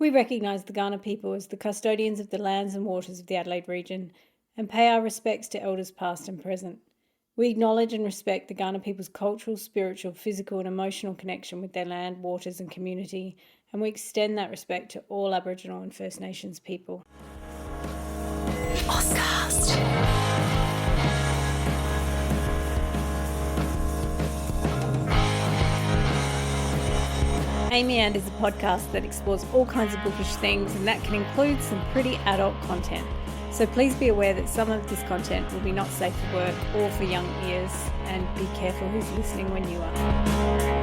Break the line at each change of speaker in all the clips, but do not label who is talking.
We recognise the Kaurna people as the custodians of the lands and waters of the Adelaide region and pay our respects to elders past and present. We acknowledge and respect the Kaurna people's cultural, spiritual, physical and emotional connection with their land, waters and community, and we extend that respect to all Aboriginal and First Nations people. Oscast. Amy And is a podcast that explores all kinds of bookish things, and that can include some pretty adult content. So please be aware that some of this content will be not safe for work or for young ears, and be careful who's listening when you are.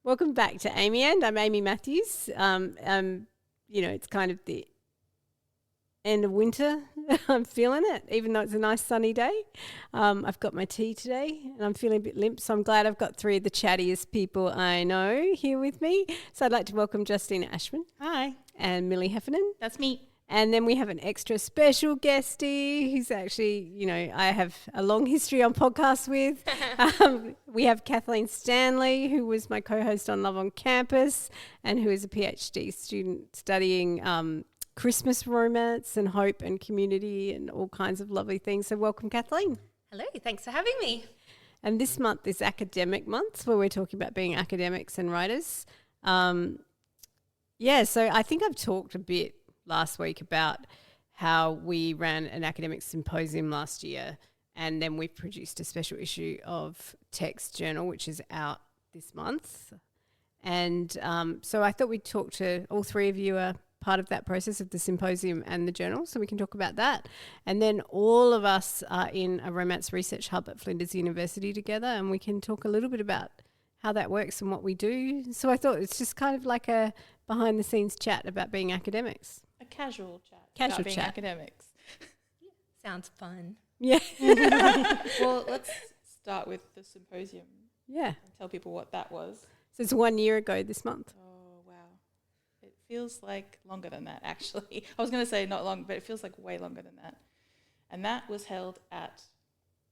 Welcome back to Amy And. I'm Amy Matthews. It's kind of the end of winter. I'm feeling it, even though it's a nice sunny day. I've got my tea today and I'm feeling a bit limp, so I'm glad I've got three of the chattiest people I know here with me. So I'd like to welcome Justina Ashman.
Hi.
And Millie Heffernan.
That's me.
And then we have an extra special guestie who's actually, I have a long history on podcasts with. We have Kathleen Stanley, who was my co-host on Love on Campus and who is a PhD student studying Christmas romance and hope and community and all kinds of lovely things. So welcome, Kathleen.
Hello, thanks for having me.
And this month is Academic Month, where we're talking about being academics and writers. So I think I've talked a bit last week about how we ran an academic symposium last year, and then we've produced a special issue of Text Journal, which is out this month. And so I thought we'd talk to all three of you are part of that process of the symposium and the journal, so we can talk about that. And then all of us are in a romance research hub at Flinders University together, and we can talk a little bit about how that works and what we do. So I thought it's just kind of like a behind the scenes chat about being academics.
A casual chat.
Casual
about being
chat.
Academics.
Sounds fun.
Yeah.
Well, let's start with the symposium.
Yeah.
And tell people what that was.
So it's 1 year ago this month.
Oh, wow. It feels like longer than that, actually. I was going to say not long, but it feels like way longer than that. And that was held at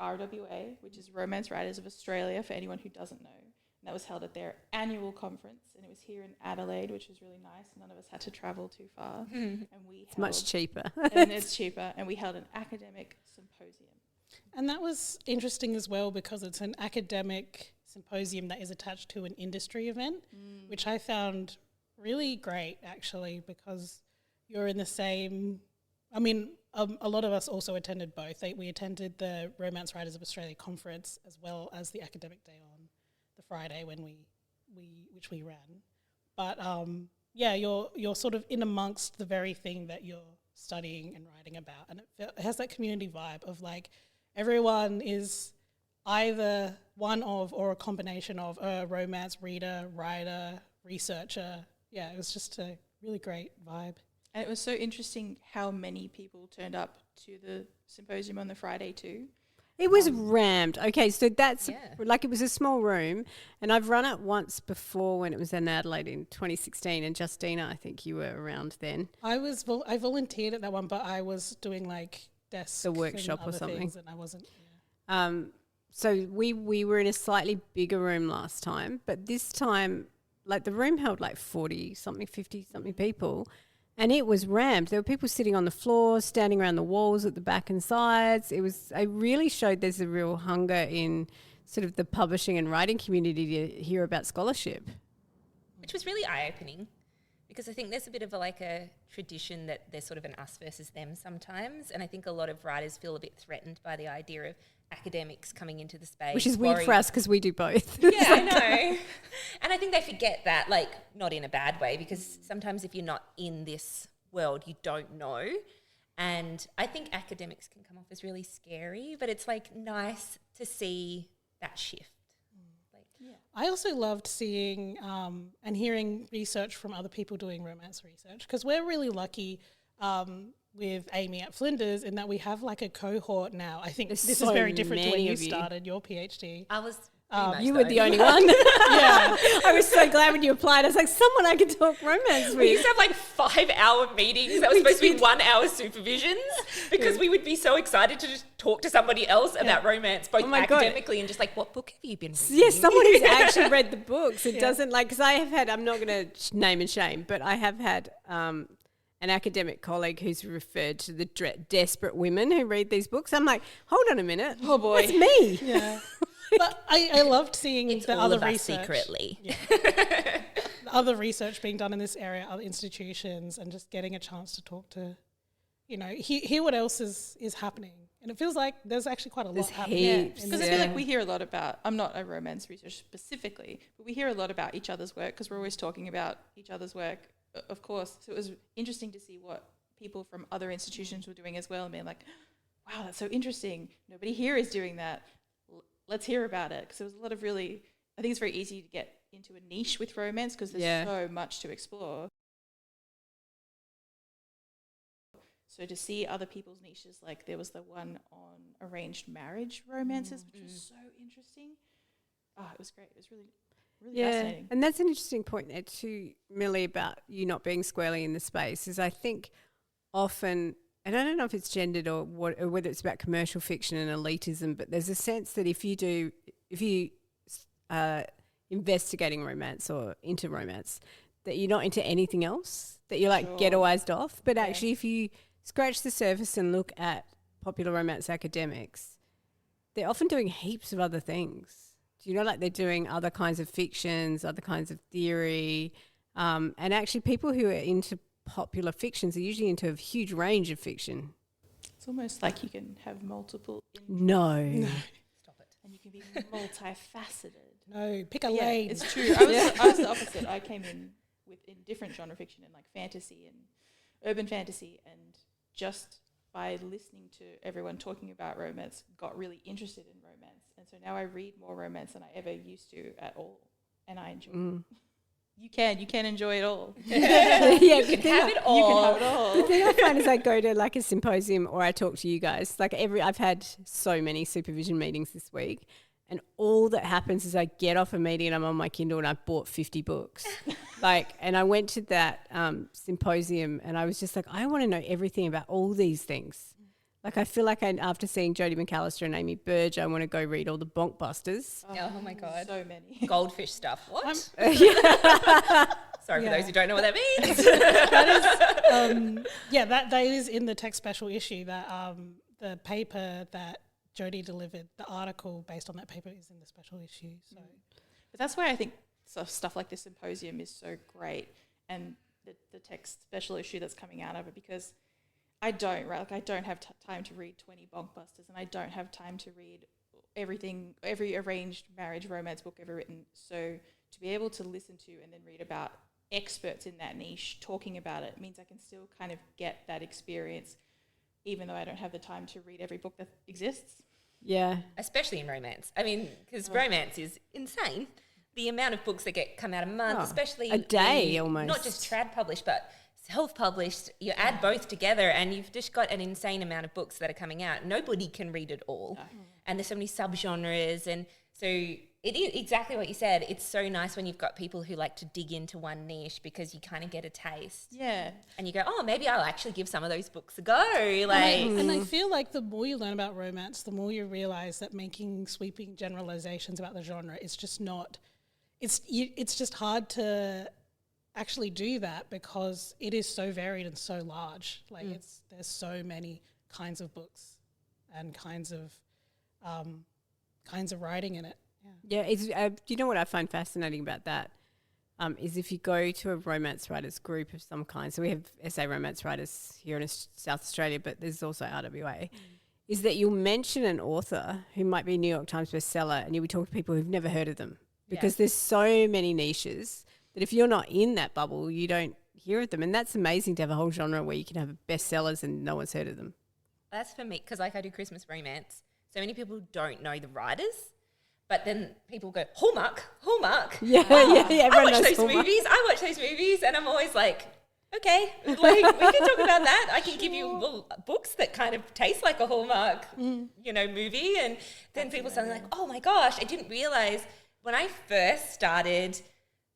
RWA, which is Romance Writers of Australia, for anyone who doesn't know. That was held at their annual conference, and it was here in Adelaide, which was really nice. None of us had to travel too far. And
It's much cheaper.
And it's cheaper. And we held an academic symposium.
And that was interesting as well, because it's an academic symposium that is attached to an industry event, which I found really great, actually, because you're in the same... a lot of us also attended both. We attended the Romance Writers of Australia conference as well as the academic day on the Friday when which we ran. But you're sort of in amongst the very thing that you're studying and writing about, and it has that community vibe of like everyone is either one of or a combination of a romance reader, writer, researcher. Yeah, it was just a really great vibe.
And it was so interesting how many people turned up to the symposium on the Friday too.
It was rammed. Okay, so that's like it was a small room, and I've run it once before when it was in Adelaide in 2016, and Justina, I think you were around then.
I volunteered at that one, but I was doing like desk,
the workshop or something,
things, and I wasn't.
Yeah. So we were in a slightly bigger room last time, but this time, like the room held like 50-something people. And it was rammed. There were people sitting on the floor, standing around the walls at the back and sides. It really showed there's a real hunger in sort of the publishing and writing community to hear about scholarship.
Which was really eye-opening, because I think there's a bit of a tradition that there's sort of an us versus them sometimes. And I think a lot of writers feel a bit threatened by the idea of academics coming into the space.
Which is weird for us because we do both.
Yeah, I know. And I think they forget that, not in a bad way, because sometimes if you're not in this world, you don't know. And I think academics can come off as really scary, but it's nice to see that shift.
I also loved seeing and hearing research from other people doing romance research, because we're really lucky with Amy at Flinders in that we have a cohort now. I think this is very different to when you started your PhD.
I was
you were the only one.
Yeah.
I was so glad when you applied. I was like, someone I can talk romance with.
We used to have like 5-hour meetings that were supposed to be 1-hour supervisions because we would be so excited to just talk to somebody else about romance, both academically and just like, what book have you been reading?
Yes, someone who's actually read the books. It doesn't like, because I have had, I'm not going to name and shame, but I have had an academic colleague who's referred to the desperate women who read these books. I'm like, hold on a minute.
Oh boy.
It's me.
Yeah. But I loved seeing
It's
the
all
other
of us
research.
secretly.
Yeah. The other research being done in this area, other institutions, and just getting a chance to talk to, hear what else is happening. And it feels like there's actually quite a lot happening.
Because I feel like we hear a lot about, I'm not a romance researcher specifically, but we hear a lot about each other's work because we're always talking about each other's work, of course. So it was interesting to see what people from other institutions were doing as well and being like, wow, that's so interesting. Nobody here is doing that. Let's hear about it. Because there was a lot of really, I think it's very easy to get into a niche with romance because there's so much to explore. So to see other people's niches, like there was the one on arranged marriage romances, which was so interesting. It was great. It was really fascinating.
And that's an interesting point there too, Millie, about you not being squarely in the space, is I think often, and I don't know if it's gendered or whether it's about commercial fiction and elitism, but there's a sense that if you investigating romance or into romance, that you're not into anything else, that you're like ghettoized off. But actually, if you scratch the surface and look at popular romance academics, they're often doing heaps of other things. Do you know, like they're doing other kinds of fictions, other kinds of theory, and actually people who are into popular fictions are usually into a huge range of fiction.
It's almost like you can have multiple
No.
Stop it. And you can be multifaceted.
No, pick a lane.
It's true. I was the opposite. I came in different genre fiction and like fantasy and urban fantasy, and just by listening to everyone talking about romance, got really interested in romance. And so now I read more romance than I ever used to at all. And I enjoy it. You can enjoy it all.
You can have it all.
You can have it all.
The thing I find is I go to like a symposium or I talk to you guys. Like I've had so many supervision meetings this week, and all that happens is I get off a meeting and I'm on my Kindle and I've bought 50 books. And I went to that symposium and I was just like, I want to know everything about all these things. Like I feel like after seeing Jodi McAlister and Amy Burge, I want to go read all the bonkbusters.
Oh my God.
So many.
Goldfish stuff. What? Sorry for those who don't know what that means.
That is in the tech special issue, that the paper that Jodi delivered, the article based on that paper is in the special issue. So,
but that's why I think stuff like this symposium is so great, and the text special issue that's coming out of it, because I don't have time to read 20 bonkbusters, and I don't have time to read every arranged marriage romance book ever written. So to be able to listen to and then read about experts in that niche talking about it means I can still kind of get that experience, even though I don't have the time to read every book that exists.
Yeah.
Especially in romance. I mean, because romance is insane. The amount of books that come out a month, especially
a day almost.
Not just trad published, but self-published. You add both together and you've just got an insane amount of books that are coming out. Nobody can read it all. And there's so many subgenres. And so it is exactly what you said. It's so nice when you've got people who like to dig into one niche, because you kind of get a taste.
Yeah.
And you go, oh, maybe I'll actually give some of those books a go.
And I feel like the more you learn about romance, the more you realise that making sweeping generalisations about the genre is just not... It's just hard to actually do that, because it is so varied and so large. Like there's so many kinds of books and kinds of writing in it.
Yeah, it's, you know what I find fascinating about that is if you go to a romance writers group of some kind, so we have essay romance writers here in South Australia, but there's also RWA, is that you'll mention an author who might be a New York Times bestseller and you'll be talking to people who've never heard of them, because there's so many niches that if you're not in that bubble, you don't hear of them. And that's amazing to have a whole genre where you can have bestsellers and no one's heard of them.
That's for me, because like I do Christmas romance. So many people don't know the writers, but then people go, Hallmark.
Yeah,
I watch those
Hallmark.
movies, and I'm always like, okay, like we can talk about that. I can give you books that kind of taste like a Hallmark, movie. And then people suddenly like, oh my gosh, I didn't realize when I first started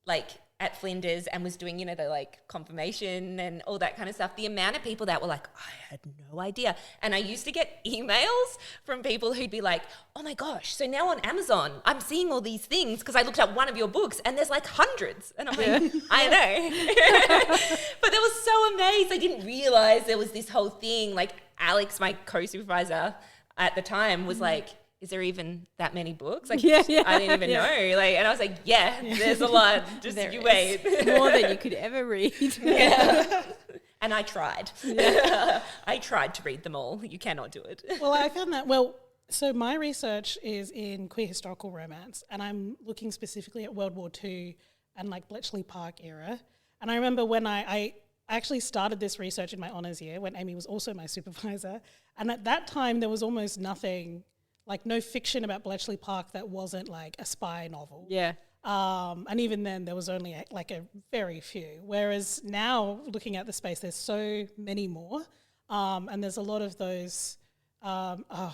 like at Flinders and was doing, the like confirmation and all that kind of stuff, the amount of people that were like, I had no idea. And I used to get emails from people who'd be like, oh my gosh, so now on Amazon, I'm seeing all these things because I looked up one of your books and there's like hundreds. And I'm like, I know. But they were so amazed. I didn't realize there was this whole thing. Like Alex, my co-supervisor at the time, was like, is there even that many books? Like, I didn't even know. Like, and I was like, there's a lot. Just you wait.
More than you could ever read.
Yeah. And I tried. I tried to read them all. You cannot do it.
Well, I found that, so my research is in queer historical romance, and I'm looking specifically at World War II and like Bletchley Park era. And I remember when I actually started this research in my honours year when Amy was also my supervisor. And at that time, there was almost nothing, like no fiction about Bletchley Park that wasn't like a spy novel.
Yeah.
And even then there was only a very few. Whereas now looking at the space, there's so many more. And there's a lot of those, I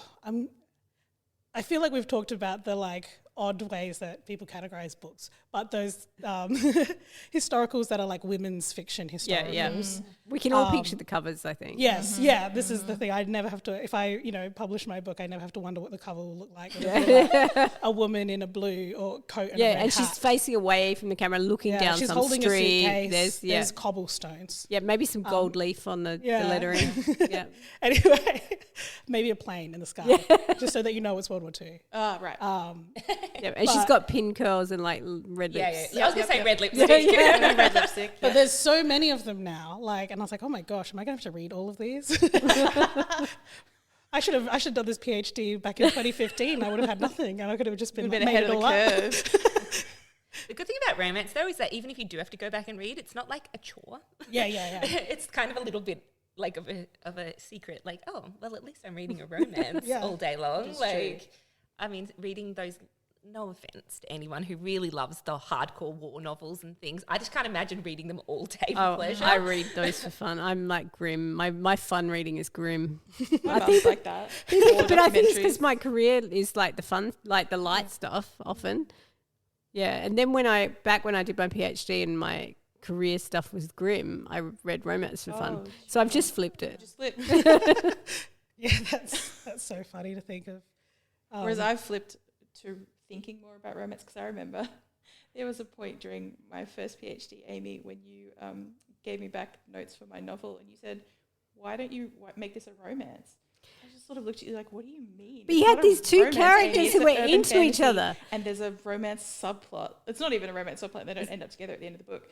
feel like we've talked about the like odd ways that people categorize books, but those historicals that are like women's fiction historicals.
Yeah. We can all picture the covers, I think.
Yes, this is the thing. I'd never have to, if I, publish my book, I never have to wonder what the cover will look like. Like a woman in a blue or coat and a red
and
hat.
she's facing away from the camera, looking down
she's
some
holding
street.
a suitcase. There's cobblestones.
Yeah, maybe some gold leaf on the lettering. Yeah.
Anyway, maybe a plane in the sky, just so that you know it's World War II.
Oh, right.
And she's got pin curls and like red lips.
I was going to say red lipstick.
Red lipstick.
But there's so many of them now, and I was like, oh my gosh, am I going to have to read all of these? I should have done this PhD back in 2015. I would have had nothing, and I could have just been
ahead of the curve.
The good thing about romance, though, is that even if you do have to go back and read, it's not like a chore.
Yeah.
It's kind of a little bit like of a secret. Like, oh, well, at least I'm reading a romance all day long. Like, true. I mean, reading those. No offense to anyone who really loves the hardcore war novels and things. I just can't imagine reading them all day for pleasure.
I read those for fun. I'm like grim. My fun reading is grim.
I think like that.
But I think it's because my career is like the fun, like the light stuff often. Yeah. And then when I did my PhD and my career stuff was grim, I read romance for fun. So I've just flipped it.
Yeah, that's so funny to think of.
Whereas I've flipped to thinking more about romance, because I remember there was a point during my first PhD, Amy, when you gave me back notes for my novel and you said, why don't you make this a romance? I just sort of looked at you like, what do you mean?
But you had these two characters who were into each other.
And there's a romance subplot. It's not even a romance subplot. They don't end up together at the end of the book.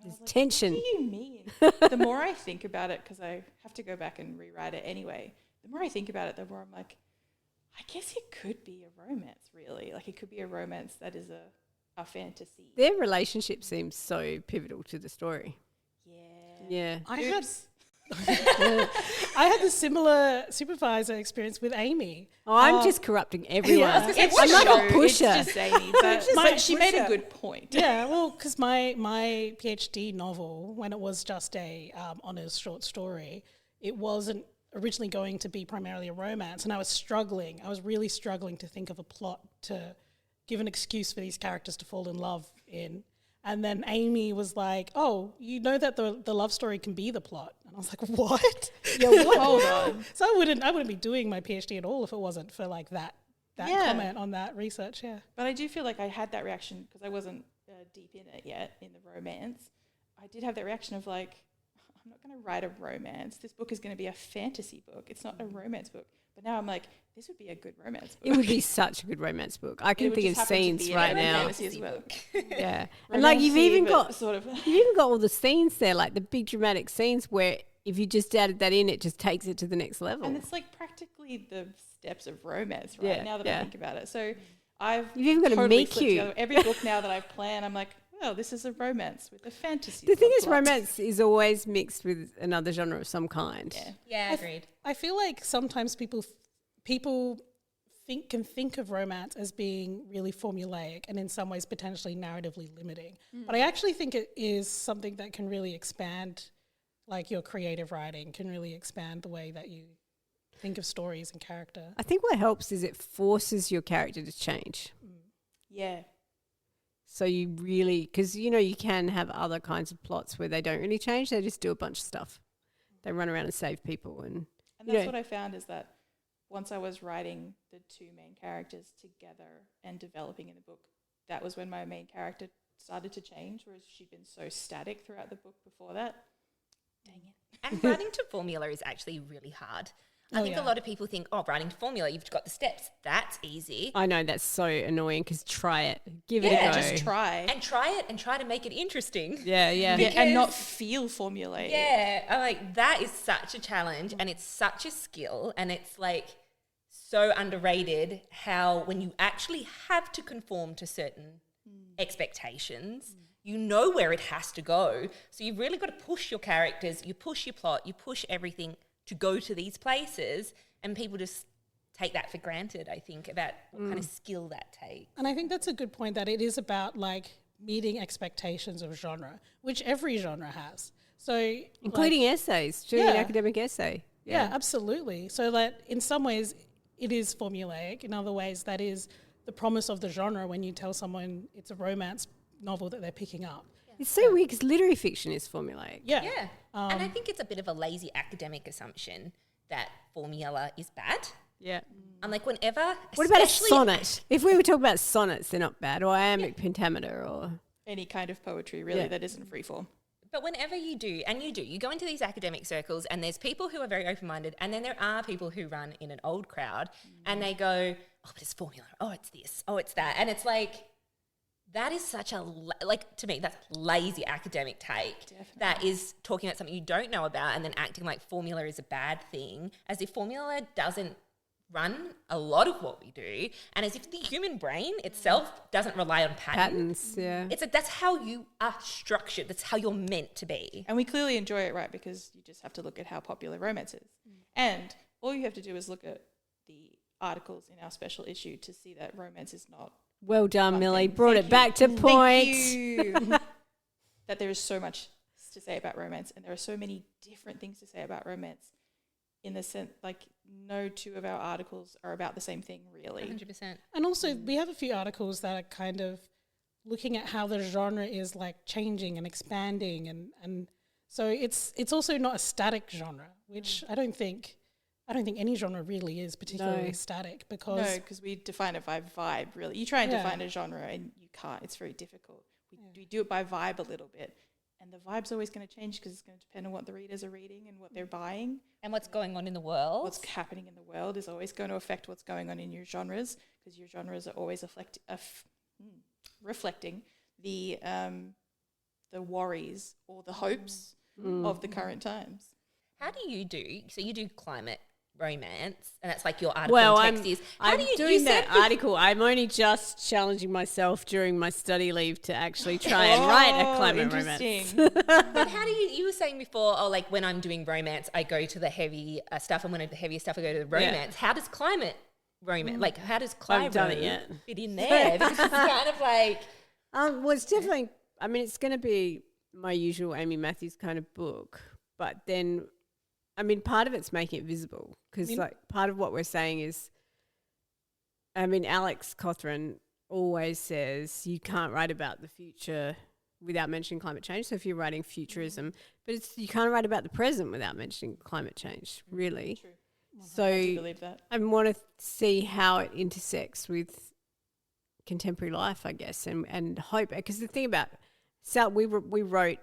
There's tension.
What do you mean? The more I think about it, because I have to go back and rewrite it anyway, the more I think about it, the more I'm like, I guess it could be a romance, really. Like, it could be a romance that is a fantasy.
Their relationship seems so pivotal to the story. Yeah.
I had a similar supervisor experience with Amy.
Oh, I'm just corrupting everyone.
Yeah.
I'm like a pusher.
It's just Amy, but she made a good point.
Yeah, well, because my PhD novel, when it was just a honours short story, it wasn't originally going to be primarily a romance, and I was really struggling to think of a plot to give an excuse for these characters to fall in love in. And then Amy was like, oh, you know that the love story can be the plot. And I was like, what?
Yeah, what? Hold on.
So I wouldn't be doing my PhD at all if it wasn't for like that comment on that research, yeah.
But I do feel like I had that reaction because I wasn't deep in it yet, in the romance. I did have that reaction of like, I'm not going to write a romance. This book is going to be a fantasy book. It's not a romance book. But now I'm like, this would be a good romance book.
It would be such a good romance book. I can think of scenes right now.
Fantasy as well.
Yeah. And like you've even got all the scenes there, like the big dramatic scenes where if you just added that in, it just takes it to the next level.
And it's like practically the steps of romance, right? Now that I think about it. So you've
even got to make you.
Every book now that I've planned, I'm like, well, this is a romance with a fantasy.
The thing is, romance is always mixed with another genre of some kind.
Yeah, agreed.
I feel like sometimes people can think of romance as being really formulaic and in some ways potentially narratively limiting. But I actually think it is something that can really expand, like your creative writing can really expand the way that you think of stories and character.
I think what helps is it forces your character to change.
Yeah.
So you really, because, you know, you can have other kinds of plots where they don't really change. They just do a bunch of stuff. They run around and save people. And
that's what I found is that once I was writing the two main characters together and developing in the book, that was when my main character started to change, whereas she'd been so static throughout the book before that. Dang it.
And writing to formula is actually really hard. I think a lot of people think, writing to formula, you've got the steps. That's easy.
I know, that's so annoying because try it. Give it a go.
Just try.
And try it and try to make it interesting.
Yeah.
And not feel formulated.
Yeah. I'm like, that is such a challenge and it's such a skill and it's like so underrated how when you actually have to conform to certain expectations, you know where it has to go. So you've really got to push your characters, you push your plot, you push everything to go to these places, and people just take that for granted, I think, about what kind of skill that takes.
And I think that's a good point, that it is about like meeting expectations of genre, which every genre has. So
including essays, doing an academic essay.
Yeah, absolutely. So that in some ways it is formulaic. In other ways, that is the promise of the genre when you tell someone it's a romance novel that they're picking up.
It's so weird because literary fiction is formulaic.
Yeah.
And I think it's a bit of a lazy academic assumption that formula is bad.
Yeah.
I'm like, whenever...
What about a sonnet? If we were talking about sonnets, they're not bad. Or iambic pentameter or...
Any kind of poetry, really, that isn't freeform.
But whenever you do, you go into these academic circles and there's people who are very open-minded and then there are people who run in an old crowd and they go, oh, but it's formula. Oh, it's this. Oh, it's that. And it's like... That is such a, to me, that's lazy academic take. Definitely. That is talking about something you don't know about and then acting like formula is a bad thing, as if formula doesn't run a lot of what we do, and as if the human brain itself doesn't rely on patterns.
Yeah.
It's like that's how you are structured. That's how you're meant to be.
And we clearly enjoy it, right? Because you just have to look at how popular romance is. And all you have to do is look at the articles in our special issue to see that romance is not...
Well done, Millie. Brought it back to point.
Thank you. That there is so much to say about romance, and there are so many different things to say about romance. In the sense, like, no two of our articles are about the same thing, really.
100%.
And also, we have a few articles that are kind of looking at how the genre is like changing and expanding, and so it's also not a static genre, which I don't think any genre really is particularly static, because
we define it by vibe, really. You try and define a genre and you can't. It's very difficult. We do it by vibe a little bit, and the vibe's always going to change because it's going to depend on what the readers are reading and what they're buying.
And what's going on in the world.
What's happening in the world is always going to affect what's going on in your genres, because your genres are always reflecting the worries or the hopes of the current times.
How do you do? So you do climate romance, and that's like your article text is.
I'm doing that article. I'm only just challenging myself during my study leave to actually try and write a climate romance.
But how do you were saying before, like when I'm doing romance, I go to the heavy stuff, and when I do the heavy stuff, I go to the romance. How does climate romance, like how does climate fit in there? Because it's kind of like...
well, it's definitely, I mean, it's going to be my usual Amy Matthews kind of book, but then... I mean, part of it's making it visible, because like part of what we're saying is, I mean, Alex Cawthron always says you can't write about the future without mentioning climate change. So if you're writing futurism, but you can't write about the present without mentioning climate change, really.
True.
So
I do believe that.
I want to see how it intersects with contemporary life, I guess, and hope. Because the thing about we wrote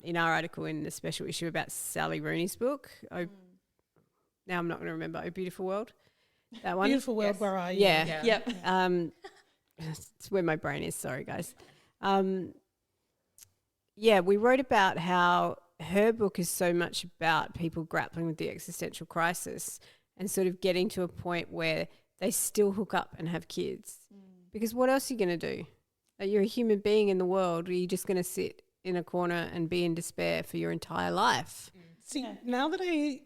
in our article in the special issue about Sally Rooney's book. Now I'm not going to remember. Oh, Beautiful World. That one.
Beautiful World, Where Are You?
Yeah.
Yep.
It's where my brain is. Sorry, guys. We wrote about how her book is so much about people grappling with the existential crisis and sort of getting to a point where they still hook up and have kids. Because what else are you going to do? Like, you're a human being in the world. Are you just going to sit in a corner and be in despair for your entire life?
See, now that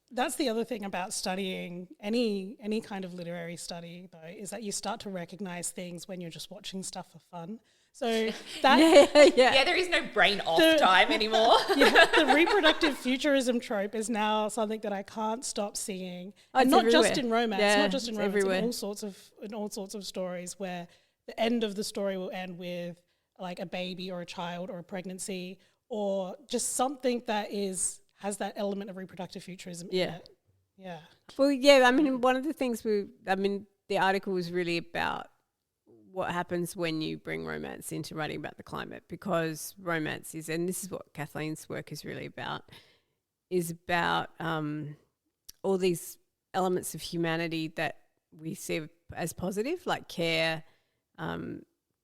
that's the other thing about studying any kind of literary study, though, is that you start to recognize things when you're just watching stuff for fun. So that
there is no brain off time anymore.
The reproductive futurism trope is now something that I can't stop seeing, and not just in romance, not just in romance, in all sorts of stories where the end of the story will end with like a baby or a child or a pregnancy, or just something that has that element of reproductive futurism in it. Yeah.
Well, yeah, I mean, one of the things the article was really about what happens when you bring romance into writing about the climate, because romance is, and this is what Kathleen's work is really about, is about all these elements of humanity that we see as positive, like care,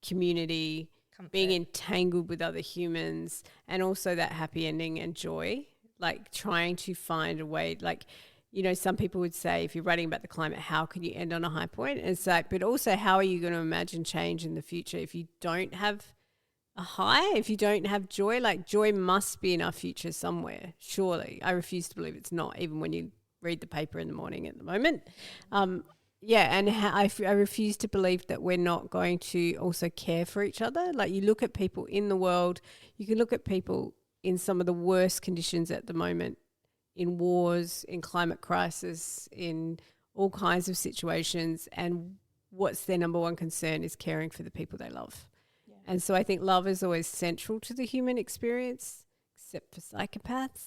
community, comfort, being entangled with other humans, and also that happy ending and joy, like trying to find a way, like, you know, some people would say if you're writing about the climate, how can you end on a high point? And it's like, but also how are you going to imagine change in the future if you don't have a high, if you don't have joy? Like, joy must be in our future somewhere, surely. I refuse to believe it's not, even when you read the paper in the morning at the moment. And I refuse to believe that we're not going to also care for each other. Like, you look at people in the world, you can look at people in some of the worst conditions at the moment, in wars, in climate crisis, in all kinds of situations, and what's their number one concern is caring for the people they love. Yeah. And so I think love is always central to the human experience, except for psychopaths.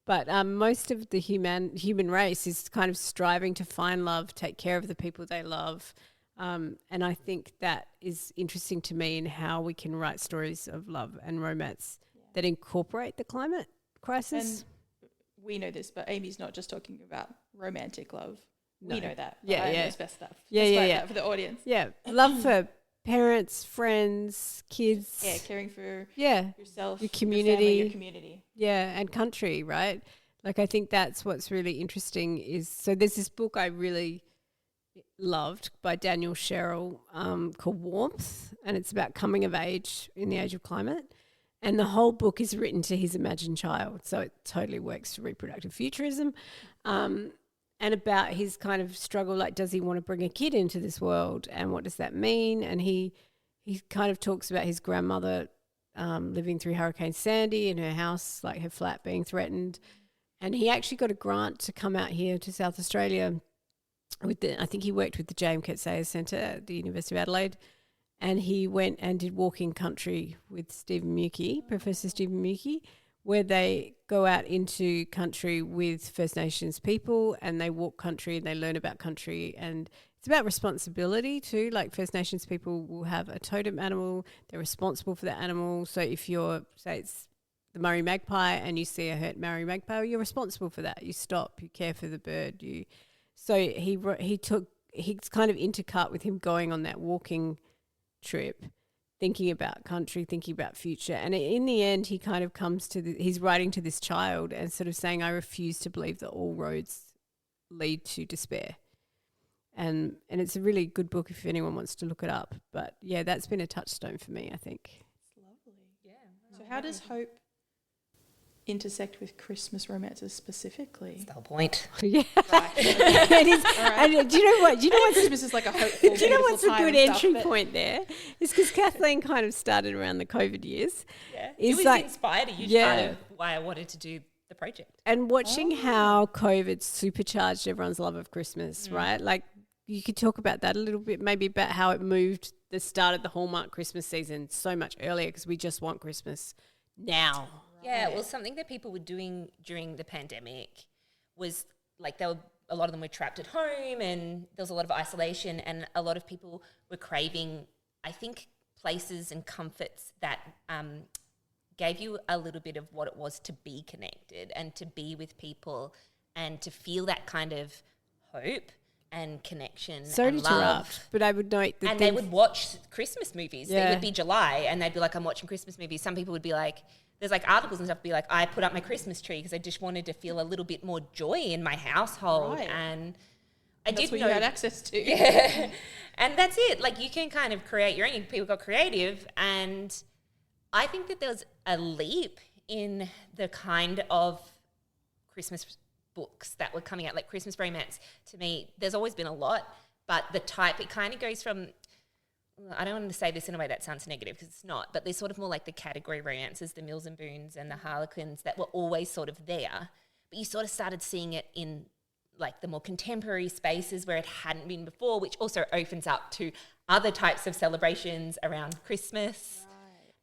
But most of the human race is kind of striving to find love, take care of the people they love. And I think that is interesting to me in how we can write stories of love and romance that incorporate the climate crisis.
And we know this, but Amy's not just talking about romantic love. No. We know that.
Yeah.
Specify
Yeah.
that for the audience.
Yeah. Love for parents, friends, kids.
Yeah, caring for yourself,
your community.
Your family, your community.
Yeah, and country, right? Like, I think that's what's really interesting is, so there's this book I really loved by Daniel Sherrill called Warmth, and it's about coming of age in the age of climate. And the whole book is written to his imagined child, so it totally works for reproductive futurism. And about his kind of struggle, like, does he want to bring a kid into this world, and what does that mean? And he kind of talks about his grandmother living through Hurricane Sandy and her house, like her flat being threatened. And he actually got a grant to come out here to South Australia I think he worked with the James Coetzee Centre at the University of Adelaide, and he went and did Walking Country with Professor Stephen Mukey, where they go out into country with First Nations people and they walk country and they learn about country, and it's about responsibility too. Like, First Nations people will have a totem animal, they're responsible for that animal. So if you're, say it's the Murray magpie and you see a hurt Murray magpie, you're responsible for that. You stop, you care for the bird. So he's kind of intercut with him going on that walking trip, thinking about country, thinking about future. And in the end, he kind of comes to he's writing to this child and sort of saying, I refuse to believe that all roads lead to despair. And it's a really good book if anyone wants to look it up. But yeah, that's been a touchstone for me, I think.
It's lovely. Yeah. So how does hope intersect with Christmas romances specifically?
That's the whole point.
Yeah.
Right.
It is.
Right.
And do you know what?
Christmas is like a hopeful,
do you know what's a good entry
stuff,
point there? It's because Kathleen kind of started around the COVID years.
Yeah. It was like, inspired a huge part of why I wanted to do the project.
And watching how COVID supercharged everyone's love of Christmas, right? Like, you could talk about that a little bit, maybe about how it moved the start of the Hallmark Christmas season so much earlier because we just want Christmas now.
Yeah, well, something that people were doing during the pandemic was, like, a lot of them were trapped at home and there was a lot of isolation, and a lot of people were craving, I think, places and comforts that gave you a little bit of what it was to be connected and to be with people and to feel that kind of hope and connection and love.
But I would note that
they would watch Christmas movies. It would be July and they'd be like, I'm watching Christmas movies. Some people would be like, there's like articles and stuff be like, I put up my Christmas tree because I just wanted to feel a little bit more joy in my household. Right. And
that's what you had access to.
Yeah. And that's it. Like, you can kind of create your own. People got creative. And I think that there was a leap in the kind of Christmas books that were coming out, like Christmas romance. To me, there's always been a lot, but the type, it kind of goes from, I don't want to say this in a way that sounds negative because it's not, but they're sort of more like the category romances, the Mills and Boons and the Harlequins that were always sort of there, but you sort of started seeing it in like the more contemporary spaces where it hadn't been before, which also opens up to other types of celebrations around Christmas.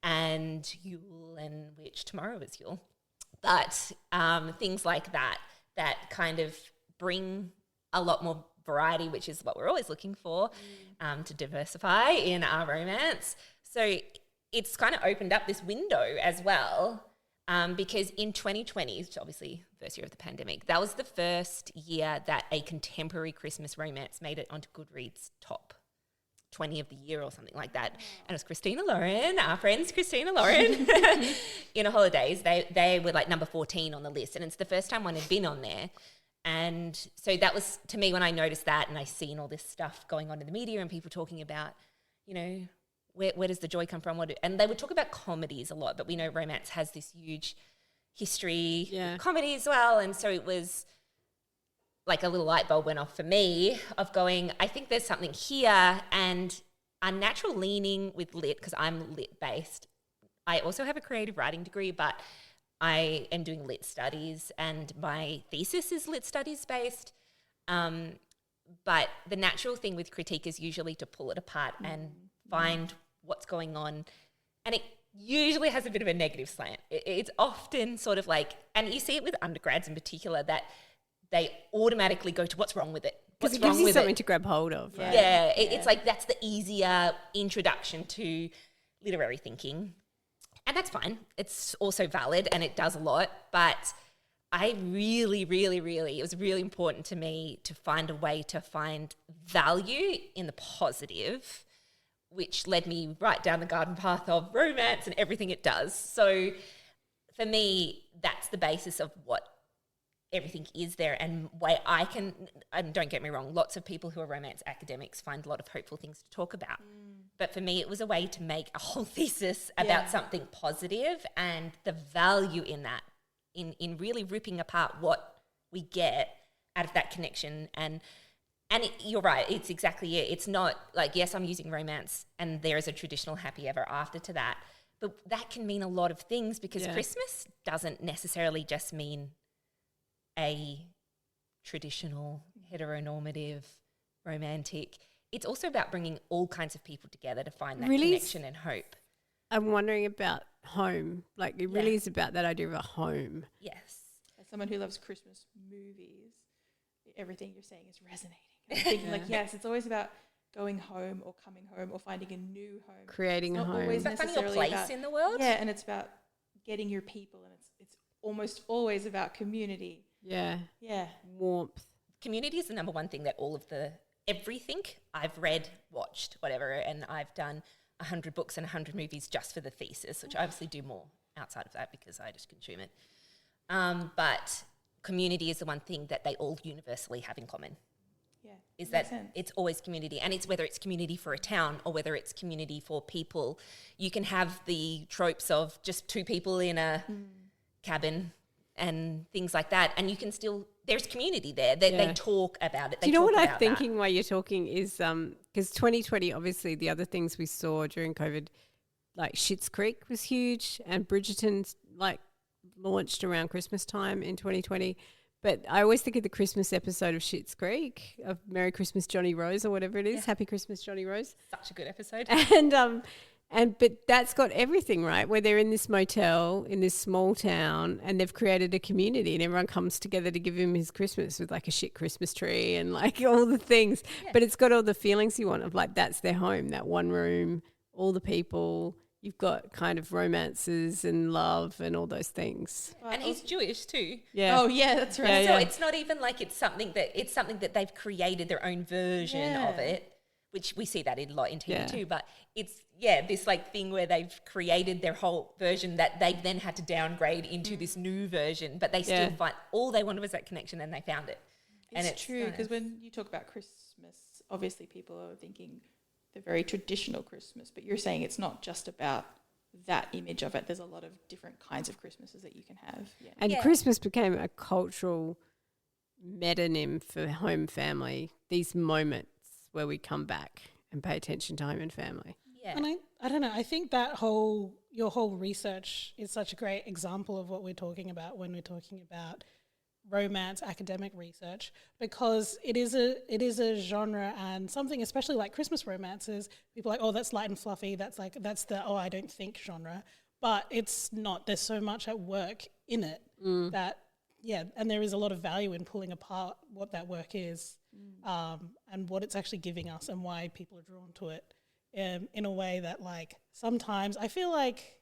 and Yule, and which tomorrow is Yule. But things like that kind of bring a lot more variety, which is what we're always looking for, to diversify in our romance. So it's kind of opened up this window as well, because in 2020, which obviously first year of the pandemic, that was the first year that a contemporary Christmas romance made it onto Goodreads top 20 of the year or something like that. And it was Christina Lauren, our friends Christina Lauren, in Holidays. They were like number 14 on the list, and it's the first time one had been on there. And so that was, to me, when I noticed that and I seen all this stuff going on in the media and people talking about, you know, where does the joy come from? And they would talk about comedies a lot, but we know romance has this huge history, comedy as well. And so it was like a little light bulb went off for me of going, I think there's something here. And a natural leaning with lit, because I'm lit based. I also have a creative writing degree, but I am doing lit studies and my thesis is lit studies based. But the natural thing with critique is usually to pull it apart and find what's going on. And it usually has a bit of a negative slant. It's often sort of like, and you see it with undergrads in particular, that they automatically go to what's wrong with it.
Because it gives you something to grab hold of, right?
Yeah, it's like that's the easier introduction to literary thinking. And that's fine. It's also valid and it does a lot. But I really, it was really important to me to find a way to find value in the positive, which led me right down the garden path of romance and everything it does. So for me, that's the basis of what everything is there, and way I can, and don't get me wrong, lots of people who are romance academics find a lot of hopeful things to talk about. But for me, it was a way to make a whole thesis about something positive and the value in that, in really ripping apart what we get out of that connection. And you're right, it's exactly it. It's not like, yes, I'm using romance and there is a traditional happy ever after to that, but that can mean a lot of things, because Christmas doesn't necessarily just mean a traditional heteronormative romantic. It's also about bringing all kinds of people together to find that connection and hope.
I'm wondering about home. Like, it really is about that idea of a home.
Yes.
As someone who loves Christmas movies, everything you're saying is resonating. I'm thinking like, yes, it's always about going home or coming home or finding a new home.
Creating a home.
It's about finding your place in the world.
Yeah, and it's about getting your people, and it's almost always about community.
Yeah.
Yeah.
Warmth.
Community is the number one thing that everything I've read, watched, whatever, and I've done 100 books and 100 movies just for the thesis, which I obviously do more outside of that because I just consume it. But community is the one thing that they all universally have in common.
Yeah.
Is that it's always community, and it's whether it's community for a town or whether it's community for people. You can have the tropes of just two people in a cabin and things like that, and you can still, there's community there. They talk about it.
Do you know what I'm thinking while you're talking is, because 2020, obviously the other things we saw during COVID, like Schitt's Creek was huge, and Bridgerton's like launched around Christmas time in 2020. But I always think of the Christmas episode of Schitt's Creek, of Merry Christmas Johnny Rose or whatever it is. Happy Christmas Johnny Rose.
Such a good episode.
But that's got everything, right? Where they're in this motel in this small town and they've created a community and everyone comes together to give him his Christmas with like a shit Christmas tree and like all the things. Yeah. But it's got all the feelings you want of like, that's their home, that one room, all the people. You've got kind of romances and love and all those things.
And he's Jewish too.
Yeah.
Oh yeah, that's right.
So it's not even like it's something that they've created their own version of it, which we see that a lot in TV too. But it's this like thing where they've created their whole version that they then had to downgrade into this new version, but they still find all they wanted was that connection, and they found it.
It's true, because when you talk about Christmas, obviously people are thinking the very traditional Christmas, but you're saying it's not just about that image of it. There's a lot of different kinds of Christmases that you can have. Yeah.
And Christmas became a cultural metonym for home family, these moments where we come back and pay attention to home and family.
Yeah.
And I don't know, I think that your whole research is such a great example of what we're talking about when we're talking about romance academic research, because it is a genre, and something especially like Christmas romances, people are like, oh, that's light and fluffy, that's the oh, I don't think genre. But it's not. There's so much at work in it that, and there is a lot of value in pulling apart what that work is, and what it's actually giving us, and why people are drawn to it in a way that, like, sometimes I feel like,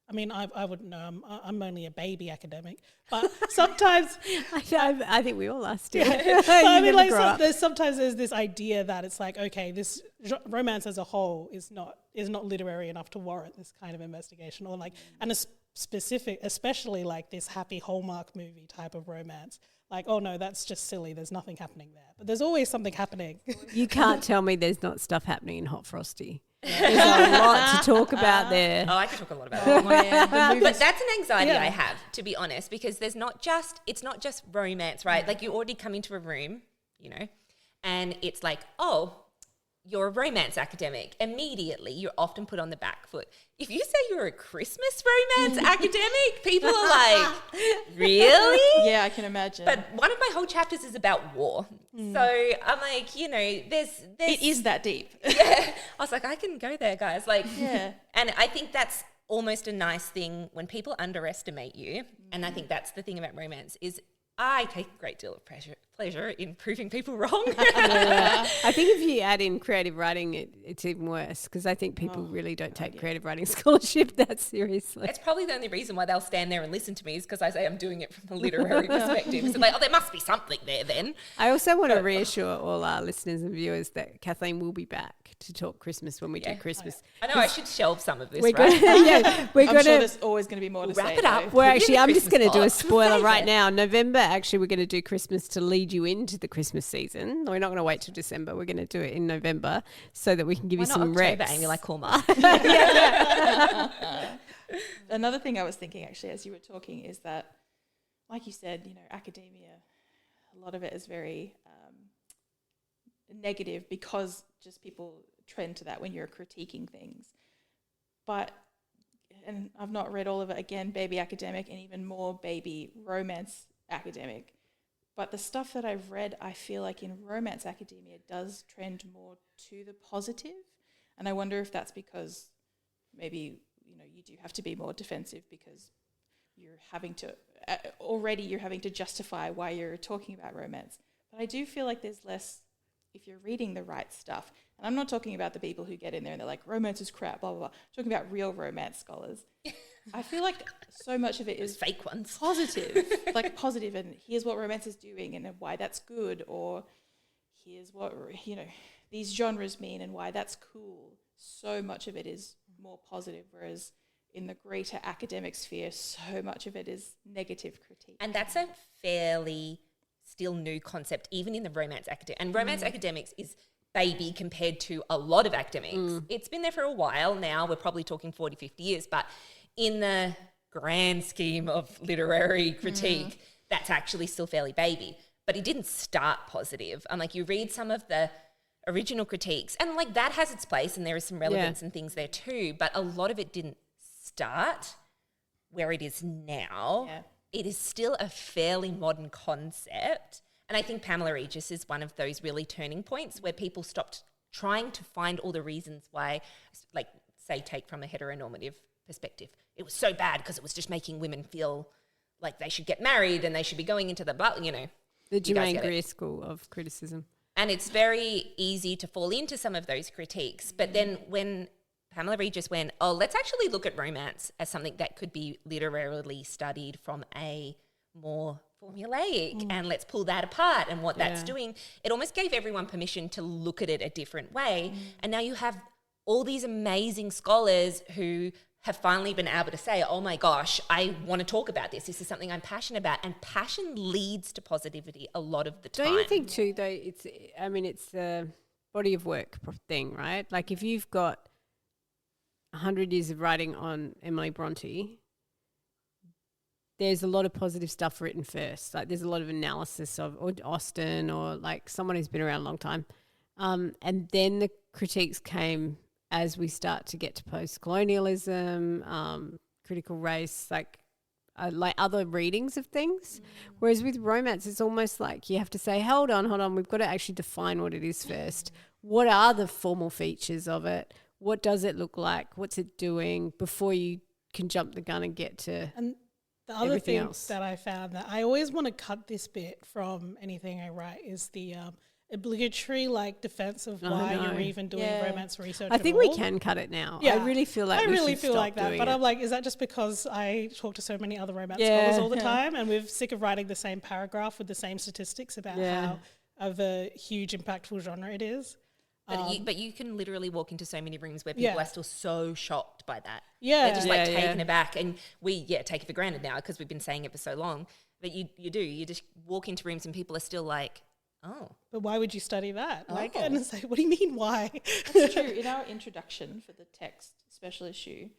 I mean, I wouldn't know. I'm only a baby academic, but sometimes
I think we all are still.
I mean, like, sometimes there's this idea that it's like, okay, this romance as a whole is not literary enough to warrant this kind of investigation, or like, and a specific, especially like this happy Hallmark movie type of romance. Like, oh no, that's just silly. There's nothing happening there, but there's always something happening.
You can't tell me there's not stuff happening in Hot Frosty. There's a lot to talk about there.
Oh, I could talk a lot about it. But that's an anxiety I have, to be honest, because it's not just romance, right? Like, you already come into a room, you know, and it's like, oh, you're a romance academic. Immediately, you're often put on the back foot. If you say you're a Christmas romance academic, people are like, really?
Yeah, I can imagine.
But one of my whole chapters is about war. So I'm like, you know, there's
it is that deep.
Yeah. I was like, I can go there, guys. Like,
yeah.
And I think that's almost a nice thing when people underestimate you. And I think that's the thing about romance is I take a great deal of pleasure in proving people wrong.
Yeah. I think if you add in creative writing, it's even worse, because I think people really don't take creative writing scholarship that seriously.
It's probably the only reason why they'll stand there and listen to me is because I say I'm doing it from a literary perspective. So like, oh, there must be something there then.
I also want to reassure all our listeners and viewers that Kathleen will be back to talk Christmas when we do Christmas.
I know I should shelve some of this,
we're
right?
I'm
sure there's always going to be more to say.
Wrap it up.
Well, actually, I'm just going to do a spoiler right now. November, actually, we're going to do Christmas to lead you into the Christmas season. We're not going to wait till December. We're going to do it in November so that we can give you some reps.
Amy, like Hallmark.
Another thing I was thinking, actually, as you were talking, is that, like you said, you know, academia, a lot of it is very negative because just people trend to that when you're critiquing things. But, and I've not read all of it, again, baby academic and even more baby romance academic. But the stuff that I've read, I feel like in romance academia does trend more to the positive. And I wonder if that's because maybe, you know, you do have to be more defensive because you're having to, already you're having to justify why you're talking about romance. But I do feel like there's less, if you're reading the right stuff. And I'm not talking about the people who get in there and they're like, romance is crap, blah, blah, blah. I'm talking about real romance scholars. I feel like so much of it is
fake ones.
Positive, like positive, and here's what romance is doing and why that's good, or here's what, you know, these genres mean and why that's cool. So much of it is more positive, whereas in the greater academic sphere, so much of it is negative critique.
And that's a fairly still new concept, even in the romance academic. And romance academics is baby compared to a lot of academics. It's been there for a while now. We're probably talking 40, 50 years, but in the grand scheme of literary critique, that's actually still fairly baby. But it didn't start positive. I'm like, you read some of the original critiques, and like that has its place, and there is some relevance and things there too. But a lot of it didn't start where it is now. Yeah. It is still a fairly modern concept. And I think Pamela Regis is one of those really turning points where people stopped trying to find all the reasons why, like, say, take from a heteronormative perspective. It was so bad because it was just making women feel like they should get married and they should be going into the, you know.
The Germaine Greer School of Criticism.
And it's very easy to fall into some of those critiques. But then when Pamela Regis went, oh, let's actually look at romance as something that could be literarily studied from a more formulaic, and let's pull that apart and what that's doing. It almost gave everyone permission to look at it a different way. And now you have all these amazing scholars who have finally been able to say, oh my gosh, I want to talk about this. This is something I'm passionate about. And passion leads to positivity a lot of the time.
Don't you think too, though, it's a body of work thing, right? Like if you've got 100 years of writing on Emily Bronte, there's a lot of positive stuff written first. Like there's a lot of analysis of or Austen or like someone who's been around a long time. And then the critiques came as we start to get to post-colonialism, critical race, like like other readings of things. Whereas with romance, it's almost like you have to say, hold on, we've got to actually define what it is first. What are the formal features of it? What does it look like? What's it doing before you can jump the gun and get to
And the other
everything
thing
else?
that I found that I always want to cut this bit from anything I write is the obligatory like defense of why you're even doing romance research.
I think
at
we
all.
can cut it now.
Yeah.
I really feel like
I
we
really
should
feel
stop
like that,
doing
but
it.
I'm like, is that just because I talk to so many other romance
Yeah.
scholars all the time, and we're sick of writing the same paragraph with the same statistics about how of a huge impactful genre it is?
But you can literally walk into so many rooms where people are still so shocked by that.
Yeah.
They're just like taken aback. And we take it for granted now because we've been saying it for so long. But you do. You just walk into rooms and people are still like, oh.
But why would you study that? Like,
Oh.
and it's like, what do you mean why?
That's true. In our introduction for the text special issue,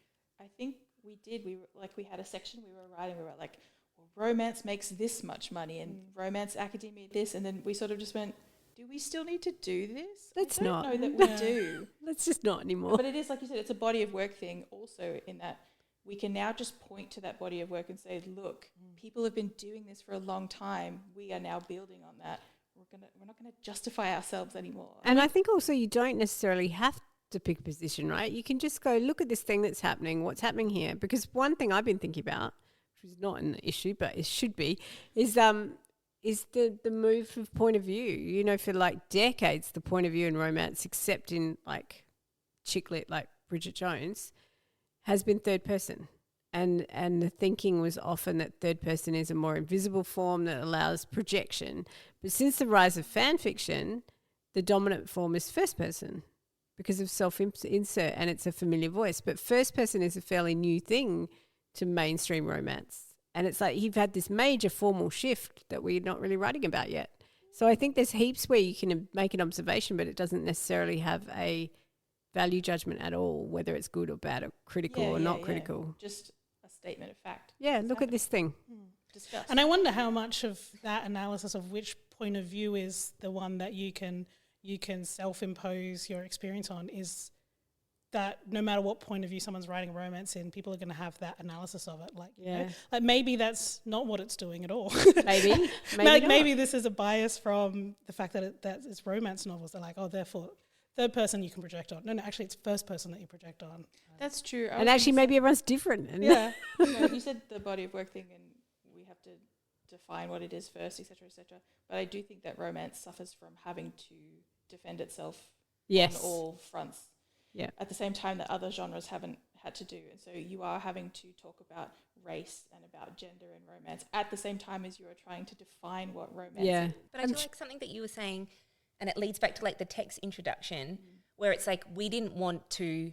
I think we had a section we were writing. We were like, well, romance makes this much money and romance academia this. And then we sort of just went, do we still need to do this?
Let's
I don't
not.
know that we do.
Let's just not anymore.
But it is, like you said, it's a body of work thing also in that we can now just point to that body of work and say, look, people have been doing this for a long time. We are now building on that. We're not going to justify ourselves anymore.
And I think also you don't necessarily have to pick a position, right? You can just go, look at this thing that's happening, what's happening here. Because one thing I've been thinking about, which is not an issue, but it should be, is the move of point of view. You know, for like decades, the point of view in romance, except in like chick lit like Bridget Jones, has been third person. And the thinking was often that third person is a more invisible form that allows projection. But since the rise of fan fiction, the dominant form is first person because of self-insert, and it's a familiar voice. But first person is a fairly new thing to mainstream romance. And it's like you've had this major formal shift that we're not really writing about yet. So I think there's heaps where you can make an observation, but it doesn't necessarily have a value judgment at all, whether it's good or bad or critical or not critical.
Just a statement of fact.
Yeah, look at this thing.
Discuss.
And I wonder how much of that analysis of which point of view is the one that you can self-impose your experience on is that no matter what point of view someone's writing a romance in, people are going to have that analysis of it. Like, you know, like maybe that's not what it's doing at all.
Maybe
maybe this is a bias from the fact that it's romance novels. They're like, oh, therefore third person you can project on. No, actually it's first person that you project on.
That's true.
And actually maybe everyone's different. And
You said the body of work thing, and we have to define what it is first, etc., etc. But I do think that romance suffers from having to defend itself on all fronts.
Yeah.
At the same time that other genres haven't had to do. And so you are having to talk about race and about gender and romance at the same time as you are trying to define what romance is.
But I feel like something that you were saying, and it leads back to like the text introduction, where it's like we didn't want to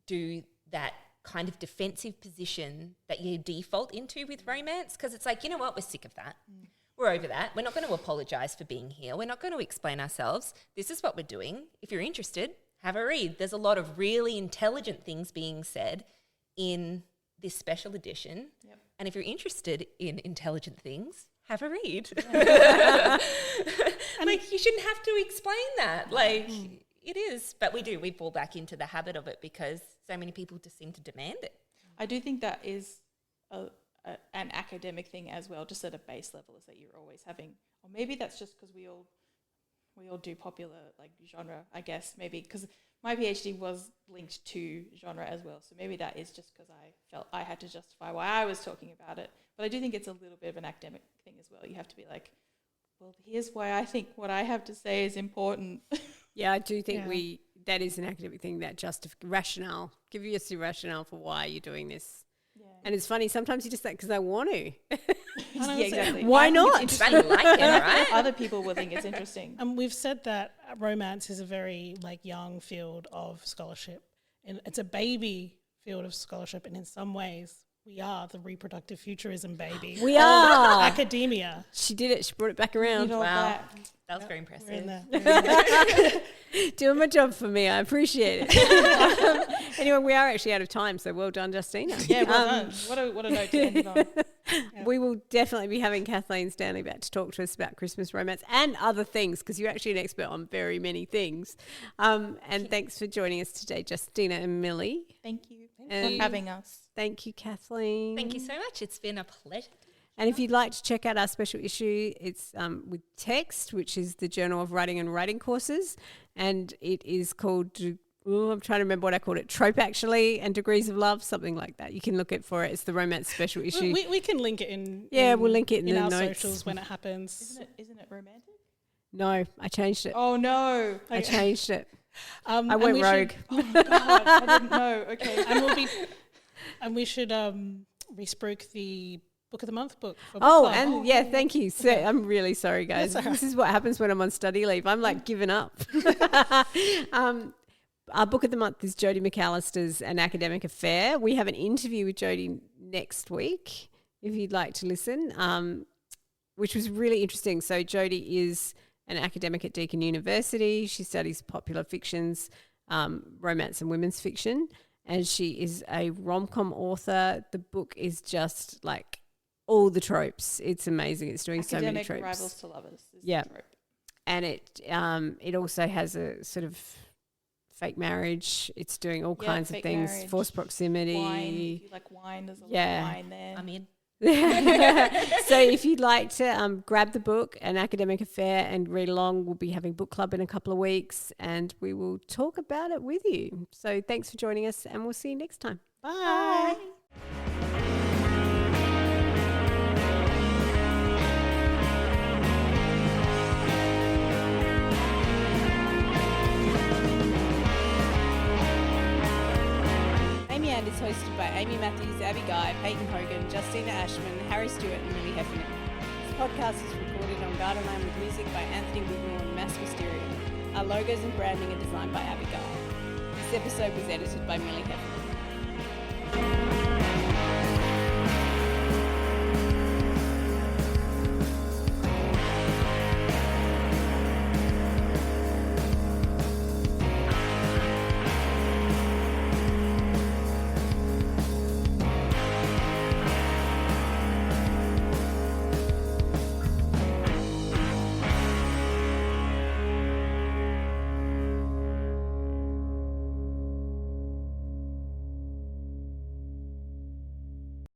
do that kind of defensive position that you default into with romance, because it's like, you know what, we're sick of that. We're over that. We're not going to apologise for being here. We're not going to explain ourselves. This is what we're doing. If you're interested, have a read. There's a lot of really intelligent things being said in this special edition.
Yep.
And if you're interested in intelligent things, have a read. And like, you shouldn't have to explain that. Like, it is. But we do. We fall back into the habit of it because so many people just seem to demand it.
I do think that is an academic thing as well, just at a base level, is that you're always having, or maybe that's just because we all do popular like genre, I guess, maybe because my PhD was linked to genre as well. So maybe that is just because I felt I had to justify why I was talking about it. But I do think it's a little bit of an academic thing as well. You have to be like, well, here's why I think what I have to say is important.
Yeah, I do think that is an academic thing, that rationale. Give us your rationale for why you're doing this. Yeah. And it's funny, sometimes you just say, because I want to.
Yeah, exactly.
Why not?
I like it, right?
Other people will think it's interesting.
And we've said that romance is a very like young field of scholarship, and it's a baby field of scholarship, and in some ways we are the reproductive futurism baby.
We are.
Academia.
She did it. She brought it back around.
Wow. That was very
We're in
impressive.
there.
Doing my job for me. I appreciate it. Anyway, we are actually out of time, so well done, Justina.
Yeah, well done. What a note to end it on.
We will definitely be having Kathleen Stanley back to talk to us about Christmas romance and other things, because you're actually an expert on very many things. And thanks for joining us today, Justina and Millie.
Thank you.
And
for having us.
thank you, Kathleen.
Thank you so much. It's been a pleasure.
And if you'd like to check out our special issue, it's with Text, which is the Journal of Writing and Writing Courses. And it is called, I'm trying to remember what I called it, Trope Actually and Degrees of Love, something like that. You can look it for it. It's the romance special issue.
We can link it in.
Yeah, we'll link it in the
our
notes.
socials when it happens.
Isn't it romantic?
No, I changed it.
Oh no!
I changed it. I
and
went
we
rogue.
Oh my god! I didn't know. Okay.
And we should respruik the Book of the Month book. For book
Oh,
club.
and thank you. So, I'm really sorry, guys.
That's all
This is what happens when I'm on study leave. I'm like giving up. Our book of the month is Jodi McAlister's An Academic Affair. We have an interview with Jodi next week, if you'd like to listen, which was really interesting. So Jodi is an academic at Deakin University. She studies popular fictions, romance and women's fiction, and she is a rom-com author. The book is just like all the tropes. It's amazing. It's doing so many tropes.
Rivals to lovers.
Yeah. And it also has a sort of fake marriage. It's doing all kinds of things.
Marriage,
forced proximity.
Wine. If you like wine, there's a lot of wine there.
I'm in.
So if you'd like to grab the book, An Academic Affair, and read along, we'll be having book club in a couple of weeks and we will talk about it with you. So thanks for joining us and we'll see you next time.
Bye.
Amy And is hosted by Amy Matthews, Abby Guy, Peyton Hogan, Justina Ashman, Harry Stewart and Millie Heffernan. This podcast is recorded on Gardenland with music by Anthony Wigmore and Mass Mysterio. Our logos and branding are designed by Abby Guy. This episode was edited by Millie Heffernan.